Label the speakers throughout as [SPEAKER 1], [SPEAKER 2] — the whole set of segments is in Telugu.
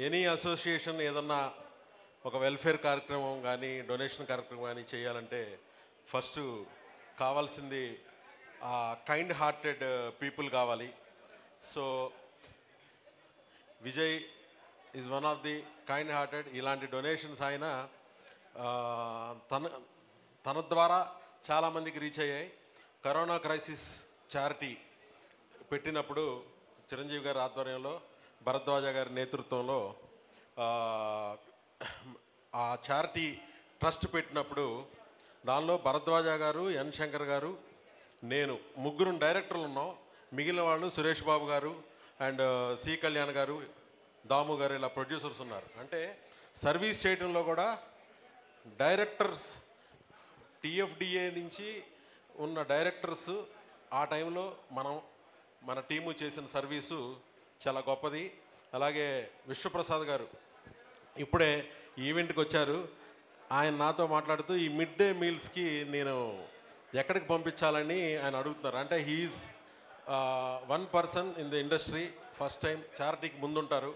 [SPEAKER 1] ఎనీ అసోసియేషన్ ఏదన్నా ఒక వెల్ఫేర్ కార్యక్రమం కానీ డొనేషన్ కార్యక్రమం కానీ చేయాలంటే ఫస్ట్ కావాల్సింది కైండ్ హార్టెడ్ పీపుల్ కావాలి. So Vijay is one of the kind hearted. ఇలాంటి డొనేషన్స్ ఆయన తన ద్వారా చాలామందికి రీచ్ అయ్యాయి. కరోనా క్రైసిస్ చారిటీ పెట్టినప్పుడు చిరంజీవి గారి ఆధ్వర్యంలో భరద్వాజ గారి నేతృత్వంలో ఆ చారిటీ ట్రస్ట్ పెట్టినప్పుడు దానిలో భరద్వాజ గారు, ఎన్ శంకర్ గారు, నేను ముగ్గురు డైరెక్టర్లు ఉన్నాం. మిగిలిన వాళ్ళు సురేష్ బాబు గారు అండ్ సి కళ్యాణ్ గారు, దాము గారు ఇలా ప్రొడ్యూసర్స్ ఉన్నారు. అంటే సర్వీస్ చేయడంలో కూడా డైరెక్టర్స్ టీఎఫ్డిఏ నుంచి ఉన్న డైరెక్టర్స్ ఆ టైంలో మన టీము చేసిన సర్వీసు చాలా గొప్పది. అలాగే విశ్వప్రసాద్ గారు ఇప్పుడే ఈవెంట్కి వచ్చారు. ఆయన నాతో మాట్లాడుతూ ఈ మిడ్ డే మీల్స్కి నేను ఎక్కడికి పంపించాలని ఆయన అడుగుతున్నారు. అంటే he's one person in the industry, first time చారిటీకి ముందుంటారు.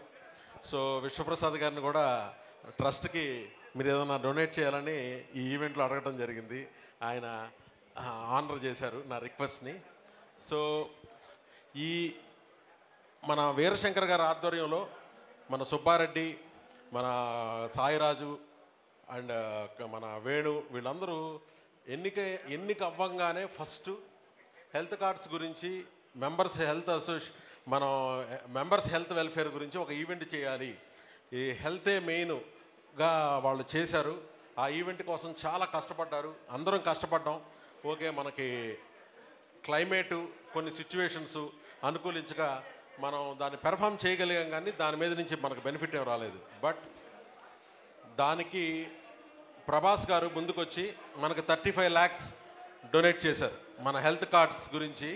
[SPEAKER 1] సో విశ్వప్రసాద్ గారిని కూడా ట్రస్ట్కి మీరు ఏదైనా డొనేట్ చేయాలని ఈ ఈవెంట్లో అడగడం జరిగింది. ఆయన ఆనర్ చేశారు నా రిక్వెస్ట్ని. సో ఈ మన వీరశంకర్ గారి ఆధ్వర్యంలో మన సుబ్బారెడ్డి, మన సాయిరాజు అండ్ మన వేణు వీళ్ళందరూ ఎన్నిక అవ్వంగానే ఫస్ట్ హెల్త్ కార్డ్స్ గురించి మనం మెంబర్స్ హెల్త్ వెల్ఫేర్ గురించి ఒక ఈవెంట్ చేయాలి, ఈ హెల్తే మెయిన్గా వాళ్ళు చేశారు. ఆ ఈవెంట్ కోసం చాలా కష్టపడ్డారు, అందరం కష్టపడ్డాం. ఓకే, మనకి క్లైమేటు కొన్ని సిచ్యువేషన్స్ అనుకూలించగా మనం దాన్ని పెర్ఫామ్ చేయగలిగాం, కానీ దాని మీద నుంచి మనకు బెనిఫిట్ ఏం రాలేదు. బట్ దానికి ప్రభాస్ గారు ముందుకొచ్చి మనకు 35 lakhs డొనేట్ చేశారు. మన హెల్త్ కార్డ్స్ గురించి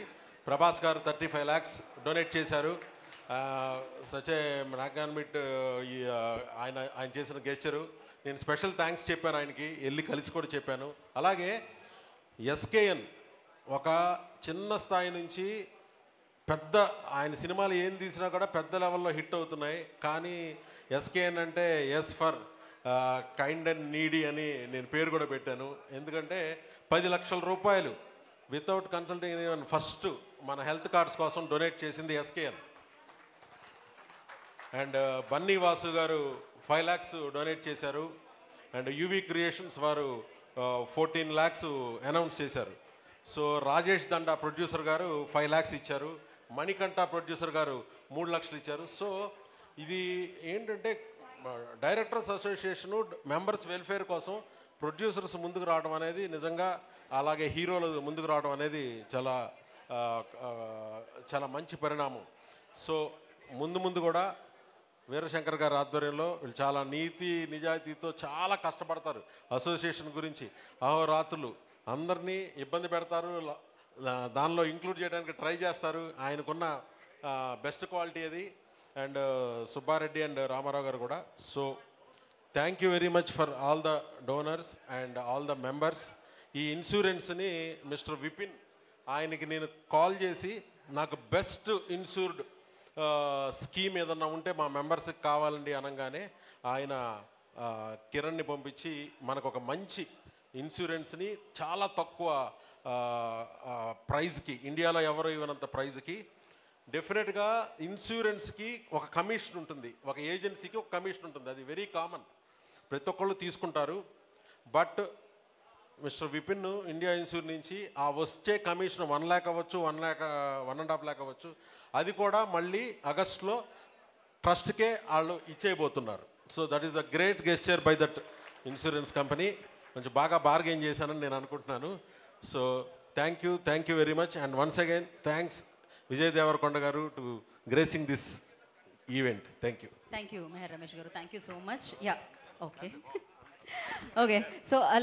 [SPEAKER 1] ప్రభాస్ గారు 35 lakhs డొనేట్ చేశారు. సచే నాగాన్మిట్ ఆయన చేసిన గెస్చరు, నేను స్పెషల్ థ్యాంక్స్ చెప్పాను ఆయనకి, వెళ్ళి కలిసి కూడా చెప్పాను. అలాగే ఎస్కేఎన్ ఒక చిన్న స్థాయి నుంచి పెద్ద, ఆయన సినిమాలు ఏం తీసినా కూడా పెద్ద లెవెల్లో హిట్ అవుతున్నాయి. కానీ ఎస్కేఎన్ అంటే S for kind and needy అని నేను పేరు కూడా పెట్టాను. ఎందుకంటే 10 లక్షల రూపాయలు వితౌట్ కన్సల్టింగ్ ఫస్ట్ మన హెల్త్ కార్డ్స్ కోసం డొనేట్ చేసింది ఎస్కేఎన్. అండ్ బన్నీ వాసు గారు 5 lakhs డొనేట్ చేశారు. అండ్ యూవీ క్రియేషన్స్ వారు 14 lakhs అనౌన్స్ చేశారు. సో రాజేష్ దండా ప్రొడ్యూసర్ గారు 5 lakhs ఇచ్చారు. మణికంఠ ప్రొడ్యూసర్ గారు 3 lakhs ఇచ్చారు. సో ఇది ఏంటంటే డైరెక్టర్స్ అసోసియేషను మెంబర్స్ వెల్ఫేర్ కోసం ప్రొడ్యూసర్స్ ముందుకు రావడం అనేది నిజంగా, అలాగే హీరోలు ముందుకు రావడం అనేది చాలా మంచి పరిణామం. సో ముందు కూడా వీరశంకర్ గారి ఆధ్వర్యంలో వీళ్ళు చాలా నీతి నిజాయితీతో చాలా కష్టపడతారు. అసోసియేషన్ గురించి అహోరాత్రులు అందరినీ ఇబ్బంది పెడతారు, దానిలో ఇంక్లూడ్ చేయడానికి ట్రై చేస్తారు. ఆయనకున్న బెస్ట్ క్వాలిటీ అది. అండ్ సుబ్బారెడ్డి అండ్ రామారావు గారు కూడా. So thank you very much for all the donors and all the members. ఈ ఇన్సూరెన్స్ని మిస్టర్ విపిన్ ఆయనకి నేను కాల్ చేసి నాకు బెస్ట్ ఇన్సూర్డ్ స్కీమ్ ఏదన్నా ఉంటే మా మెంబర్స్కి కావాలండి అనగానే ఆయన కిరణ్ని పంపించి మనకు ఒక మంచి ఇన్సూరెన్స్ని చాలా తక్కువ ప్రైజ్కి, ఇండియాలో ఎవరు ఇవ్వనంత ప్రైజ్కి, డెఫినెట్గా ఇన్సూరెన్స్కి ఒక కమిషన్ ఉంటుంది, ఒక ఏజెన్సీకి ఒక కమిషన్ ఉంటుంది. అది వెరీ కామన్, ప్రతి ఒక్కళ్ళు తీసుకుంటారు. But mister Vipin India insure నుంచి ఆ వచ్చే కమిషన్ 1 lakh అవ్వచ్చు, 1.5 lakh అవ్వచ్చు, అది కూడా మళ్ళీ ఆగస్టులో ట్రస్ట్కే వాళ్ళు ఇచ్చేయబోతున్నారు. So that is the great gesture by that insurance company. కొంచెం బాగా బార్గెన్ చేశానని నేను అనుకుంటున్నాను. So thank you very much. And once again thanks Vijay Deverakonda గారు to gracing this event. Thank you Mehar Ramesh గారు. Thank you so much. Yeah, okay. So అలా